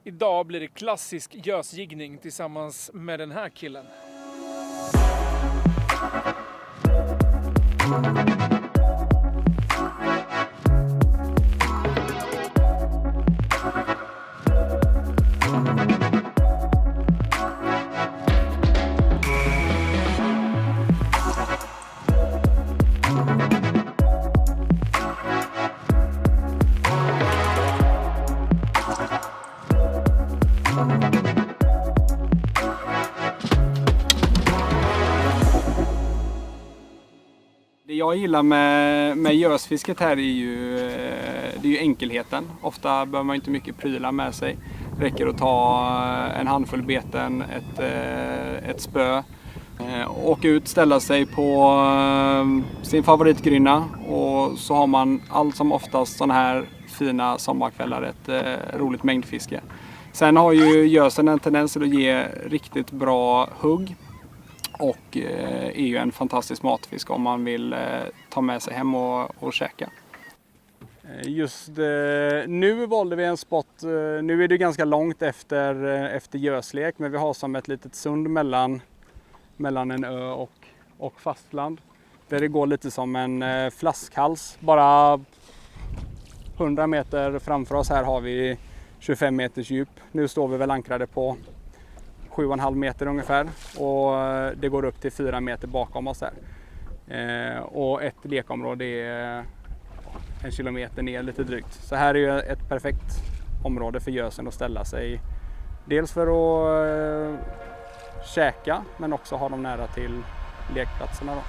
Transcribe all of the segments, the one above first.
Idag blir det klassisk gösjiggning tillsammans med den här killen. Det jag gillar med gösfisket här det är ju enkelheten. Ofta behöver man inte mycket prylar med sig. Det räcker att ta en handfull beten, ett spö, åka ut, ställa sig på sin favoritgrynna och så har man allt som oftast sådana här fina sommarkvällar ett roligt mängdfiske. Sen har ju gösen en tendens att ge riktigt bra hugg. Och är ju en fantastisk matfisk om man vill ta med sig hem och käka. Just nu valde vi en spot, nu är det ganska långt efter göslek, men vi har som ett litet sund mellan en ö och fastland. Där det går lite som en flaskhals. Bara 100 meter framför oss här har vi 25 meters djup. Nu står vi väl ankrade på 7,5 meter ungefär och det går upp till 4 meter bakom oss här. Och ett lekområde är 1 kilometer ner lite drygt. Så här är ju ett perfekt område för gösen att ställa sig. Dels för att käka men också ha dem nära till lekplatserna då.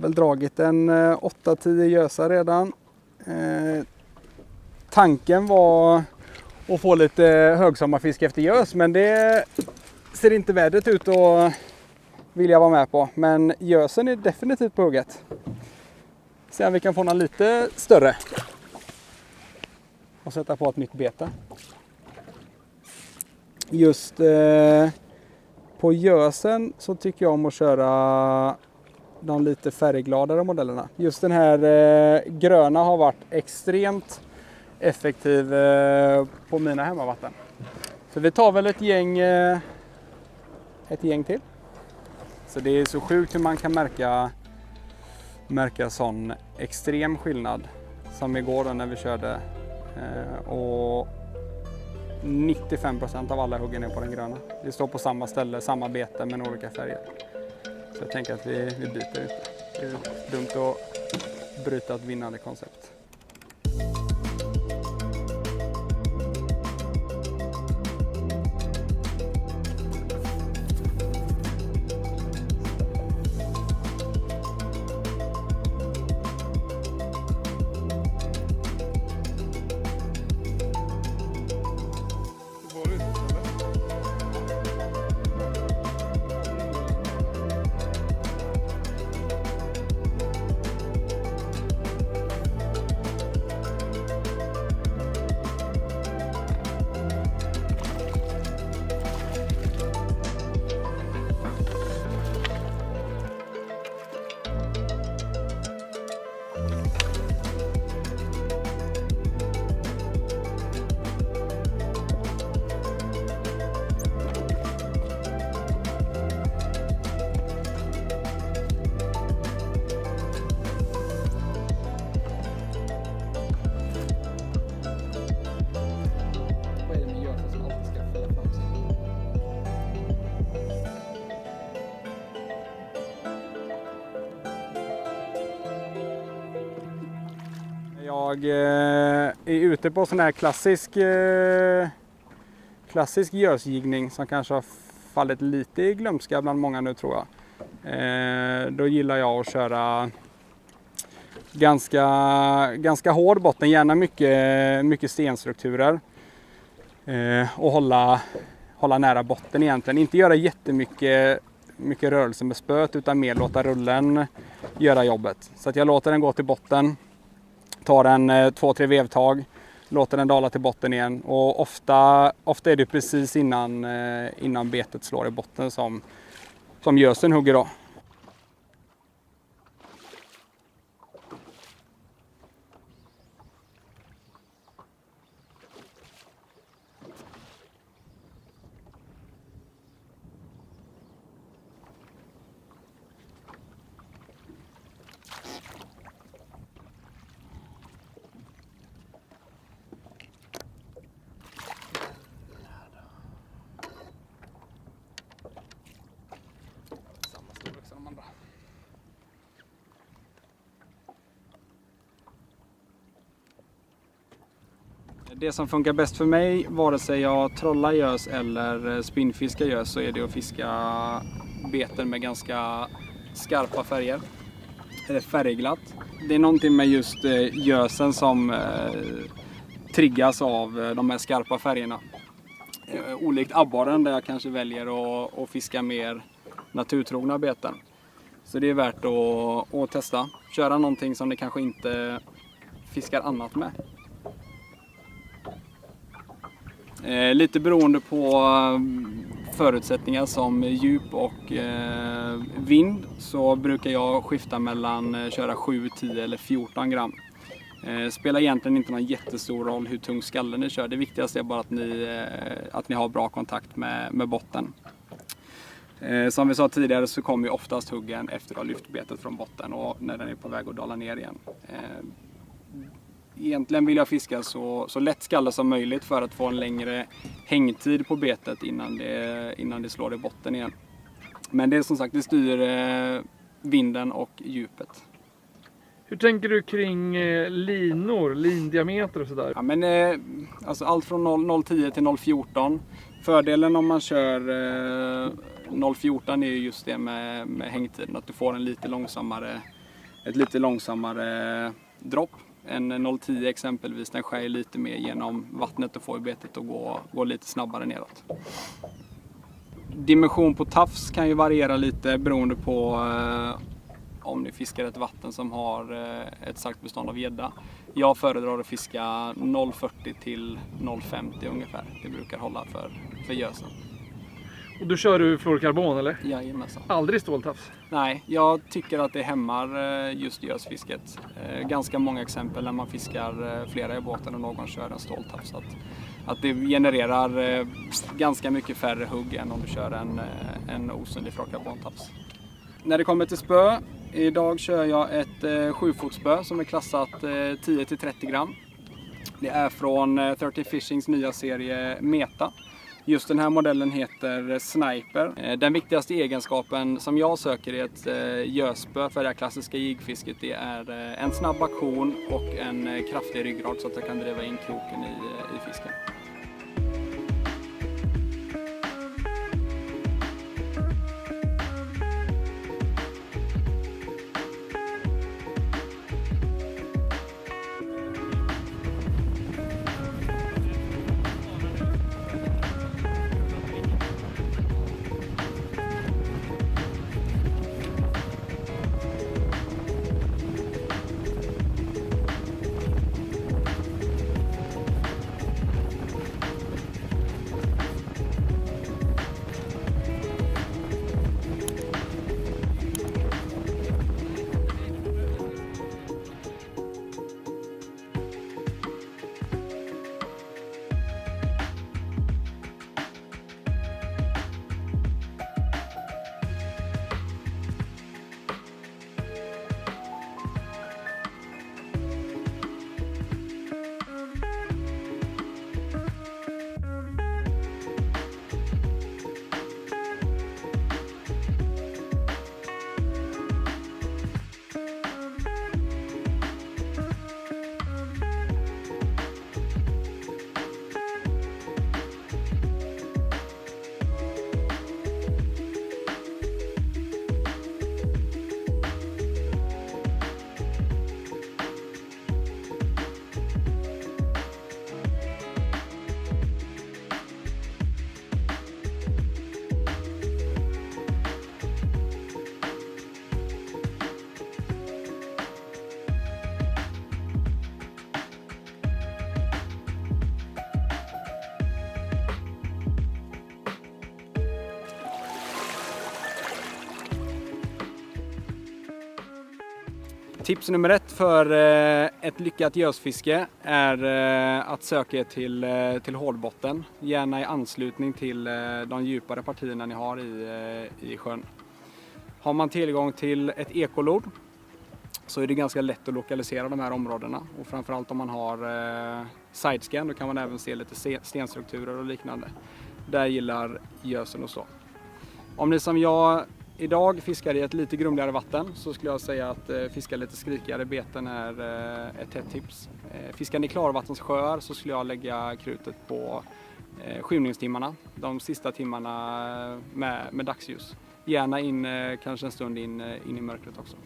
väl dragit en 8-10 gösar redan. Tanken var att få lite högsommarfisk efter gös, men det ser inte vädret ut att vilja vara med på. Men gösen är definitivt på hugget. Se om vi kan få någon lite större. Och sätta på ett nytt bete. Just på gösen så tycker jag om att köra de lite färggladare modellerna. Just den här gröna har varit extremt effektiv på mina hemmavatten. Så vi tar väl ett gäng till. Så det är så sjukt hur man kan märka sån extrem skillnad som igår då när vi körde. Och 95% av alla huggen är på den gröna. Det står på samma ställe, samma bete men olika färger. Så jag tänker att vi byter inte. Det är dumt att bryta ett vinnande koncept. Jag är ute på sån här klassisk gösgigning som kanske har fallit lite i glömska bland många nu tror jag. Då gillar jag att köra ganska hård botten, gärna mycket stenstrukturer. Och hålla nära botten egentligen. Inte göra jättemycket rörelse med spöet utan mer låta rullen göra jobbet. Så att jag låter den gå till botten. Tar den 2-3 vevtag, låter den dala till botten igen och ofta är det precis innan betet slår i botten som gösen hugger då. Det som funkar bäst för mig, vare sig jag trollar gös eller spinnfiskar gös, så är det att fiska beten med ganska skarpa färger. Eller färgglatt. Det är någonting med just gösen som triggas av de här skarpa färgerna. Olikt abborren där jag kanske väljer att fiska mer naturtrogna beten. Så det är värt att testa. Köra någonting som ni kanske inte fiskar annat med. Lite beroende på förutsättningar som djup och vind så brukar jag skifta mellan köra 7, 10 eller 14 gram. Spelar egentligen inte någon jättestor roll hur tung skalle ni kör. Det viktigaste är bara att ni har bra kontakt med botten. Som vi sa tidigare så kommer ju oftast huggen efter att ha lyft betet från botten och när den är på väg att dala ner igen. Egentligen vill jag fiska så lätt skalle som möjligt för att få en längre hängtid på betet innan det slår i botten igen. Men det är som sagt, det styr vinden och djupet. Hur tänker du kring lindiameter och sådär? Ja, men, alltså allt från 0,10 till 0,14. Fördelen om man kör 0,14 är just det med hängtiden, att du får en lite långsammare ett lite långsammare dropp. En 0,10 exempelvis, den skär lite mer genom vattnet och får i betet att gå lite snabbare neråt. Dimension på tafs kan ju variera lite beroende på om ni fiskar ett vatten som har ett starkt bestånd av gädda. Jag föredrar att fiska 0,40 till 0,50 ungefär. Det brukar hålla för gösen. Och då kör du fluorkarbon eller? Jajamensan. Aldrig ståltafs? Nej, jag tycker att det hämmar just gösfisket. Ganska många exempel när man fiskar flera i båten och någon kör en ståltafs. Att det genererar ganska mycket färre hugg än om du kör en osynlig fluorkarbontafs. När det kommer till spö, idag kör jag ett 7-fotsspö som är klassat 10-30 gram. Det är från 30 Fishings nya serie Meta. Just den här modellen heter Sniper. Den viktigaste egenskapen som jag söker i ett göspö för det här klassiska jigfisket, det är en snabb aktion och en kraftig ryggrad så att jag kan driva in kroken i fisken. Tips nummer 1 för ett lyckat gösfiske är att söka till hårdbotten, gärna i anslutning till de djupare partierna ni har i sjön. Har man tillgång till ett ekolod så är det ganska lätt att lokalisera de här områdena, och framförallt om man har sidescan då kan man även se lite stenstrukturer och liknande. Där gillar gösen och så. Om ni som jag idag fiskar i ett lite grumligare vatten så skulle jag säga att fiska lite skrikigare beten är ett hett tips. Fiskar ni klarvattenssjöar så skulle jag lägga krutet på skymningstimmarna, de sista timmarna med dagsljus. Gärna in kanske en stund in i mörkret också.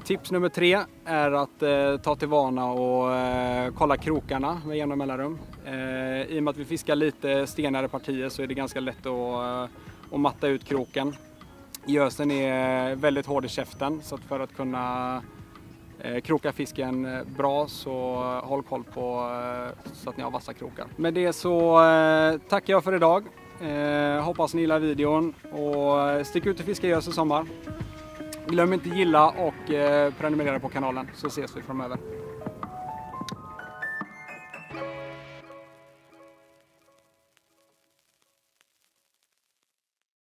Tips nummer 3 är att ta till vana och kolla krokarna med jämna mellanrum. I och med att vi fiskar lite stenare partier så är det ganska lätt att matta ut kroken. Gösen är väldigt hård i käften, så att för att kunna kroka fisken bra så håll koll på så att ni har vassa krokar. Med det så tackar jag för idag. Hoppas ni gillar videon och stick ut och fiska gös i sommar. Glöm inte gilla och prenumerera på kanalen så ses vi framöver.